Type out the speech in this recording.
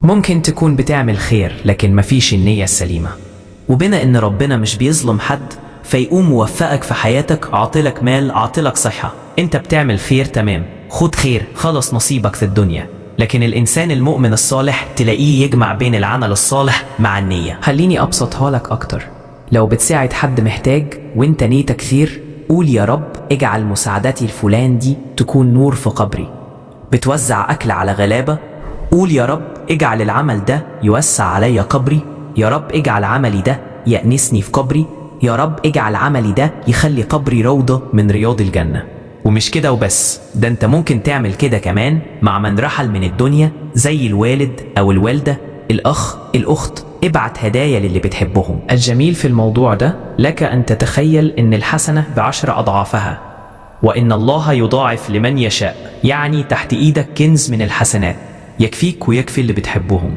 ممكن تكون بتعمل خير لكن مفيش النية السليمة، وبما ان ربنا مش بيظلم حد فيقوم موفقك في حياتك، عاطلك مال، عاطلك صحة، انت بتعمل خير تمام، خد خير، خلص نصيبك في الدنيا. لكن الإنسان المؤمن الصالح تلاقيه يجمع بين العمل الصالح مع النية. خليني أبسطها لك أكتر. لو بتساعد حد محتاج وانت نيتك خير، قول يا رب اجعل مساعدتي الفلان دي تكون نور في قبري. بتوزع أكل على غلابة، قول يا رب اجعل العمل ده يوسع عليا قبري، يا رب اجعل عملي ده يأنسني في قبري، يا رب اجعل عملي ده يخلي قبري روضة من رياض الجنة. ومش كده وبس، ده انت ممكن تعمل كده كمان مع من رحل من الدنيا زي الوالد أو الوالدة، الأخ، الأخت، ابعت هدايا للي بتحبهم. الجميل في الموضوع ده لك أن تتخيل أن الحسنة ب10 أضعافها، وإن الله يضاعف لمن يشاء، يعني تحت إيدك كنز من الحسنات يكفيك ويكفي اللي بتحبهم.